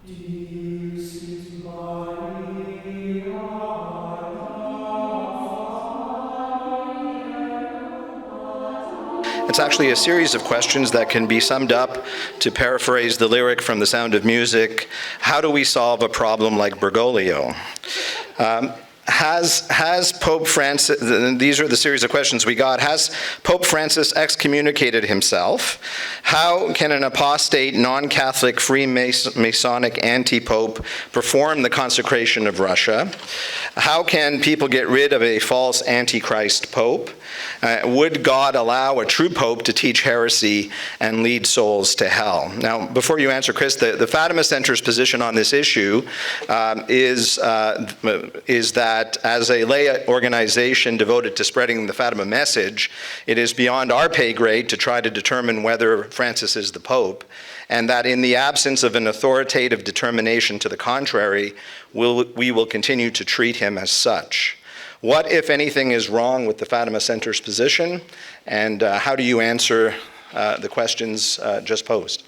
It's actually a series of questions that can be summed up, to paraphrase the lyric from The Sound of Music: how do we solve a problem like Bergoglio? Has Pope Francis, these are the series of questions we got, has Pope Francis excommunicated himself? How can an apostate, non-Catholic, Freemasonic anti-pope perform the consecration of Russia? How can people get rid of a false antichrist pope? Would God allow a true pope to teach heresy and lead souls to hell? Now, before you answer, Chris, the Fatima Center's position on this issue is that as a lay organization devoted to spreading the Fatima message, it is beyond our pay grade to try to determine whether Francis is the Pope, and that in the absence of an authoritative determination to the contrary, we will continue to treat him as such. What, if anything, is wrong with the Fatima Center's position, and how do you answer the questions just posed?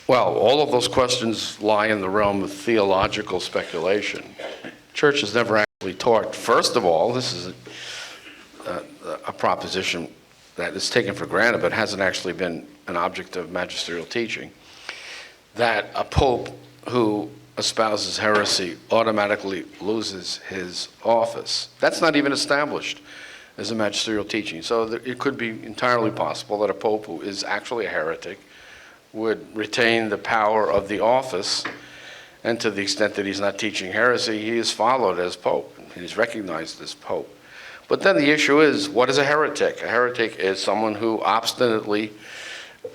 Well, all of those questions lie in the realm of theological speculation. Church has never actually taught. First of all, this is a proposition that is taken for granted, but hasn't actually been an object of magisterial teaching, that a pope who espouses heresy automatically loses his office. That's not even established as a magisterial teaching. So it could be entirely possible that a pope who is actually a heretic would retain the power of the office, and to the extent that he's not teaching heresy, he is followed as pope, and he's recognized as pope. But then the issue is, what is a heretic? A heretic is someone who obstinately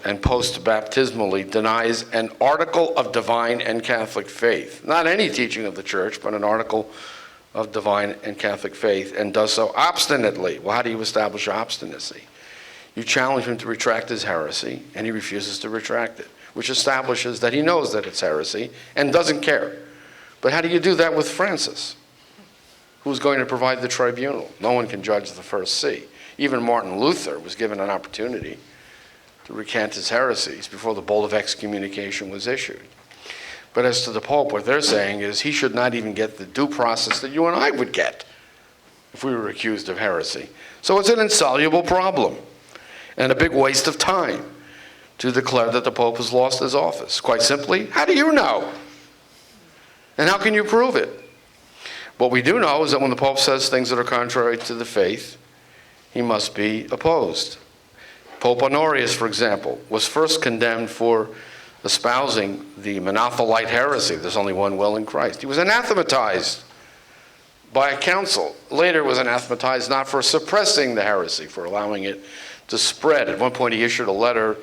and post-baptismally denies an article of divine and Catholic faith. Not any teaching of the church, but an article of divine and Catholic faith, and does so obstinately. Well, how do you establish obstinacy? You challenge him to retract his heresy, and he refuses to retract it, which establishes that he knows that it's heresy and doesn't care. But how do you do that with Francis, who's going to provide the tribunal? No one can judge the first see. Even Martin Luther was given an opportunity to recant his heresies before the bull of excommunication was issued. But as to the Pope, what they're saying is he should not even get the due process that you and I would get if we were accused of heresy. So it's an insoluble problem and a big waste of time to declare that the Pope has lost his office. Quite simply, how do you know? And how can you prove it? What we do know is that when the Pope says things that are contrary to the faith, he must be opposed. Pope Honorius, for example, was first condemned for espousing the Monothelite heresy. There's only one will in Christ. He was anathematized by a council. Later was anathematized not for suppressing the heresy, for allowing it to spread. At one point he issued a letter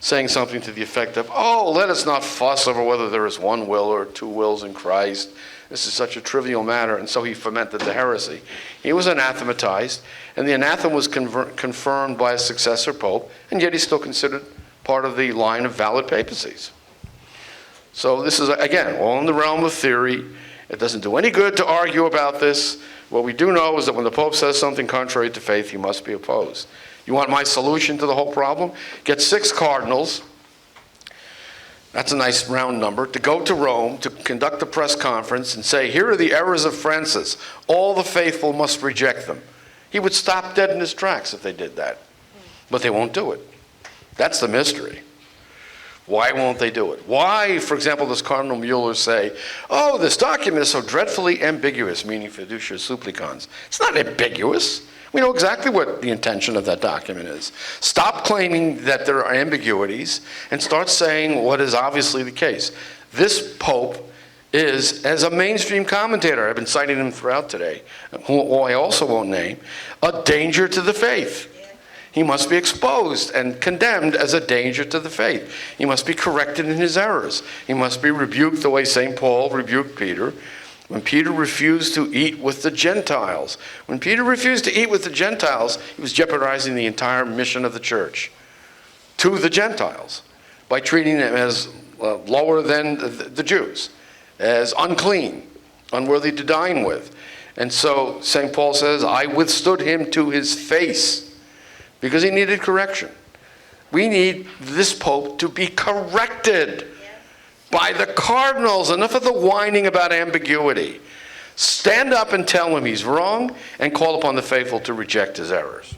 saying something to the effect of, oh, let us not fuss over whether there is one will or two wills in Christ. This is such a trivial matter, and so he fomented the heresy. He was anathematized, and the anathema was confirmed by a successor pope, and yet he's still considered part of the line of valid papacies. So this is, again, all in the realm of theory. It doesn't do any good to argue about this. What we do know is that when the Pope says something contrary to faith, he must be opposed. You want my solution to the whole problem? Get 6 cardinals, that's a nice round number, to go to Rome to conduct a press conference and say, here are the errors of Francis. All the faithful must reject them. He would stop dead in his tracks if they did that. But they won't do it. That's the mystery. Why won't they do it? Why, for example, does Cardinal Mueller say, oh, this document is so dreadfully ambiguous, meaning fiducia supplicans? It's not ambiguous. We know exactly what the intention of that document is. Stop claiming that there are ambiguities and start saying what is obviously the case. This Pope is, as a mainstream commentator, I've been citing him throughout today, who I also won't name, a danger to the faith. He must be exposed and condemned as a danger to the faith. He must be corrected in his errors. He must be rebuked the way St. Paul rebuked Peter. When Peter refused to eat with the Gentiles. When Peter refused to eat with the Gentiles, he was jeopardizing the entire mission of the church to the Gentiles by treating them as lower than the Jews, as unclean, unworthy to dine with. And so St. Paul says, I withstood him to his face because he needed correction. We need this Pope to be corrected. by the cardinals. Enough of the whining about ambiguity. Stand up and tell him he's wrong, and call upon the faithful to reject his errors.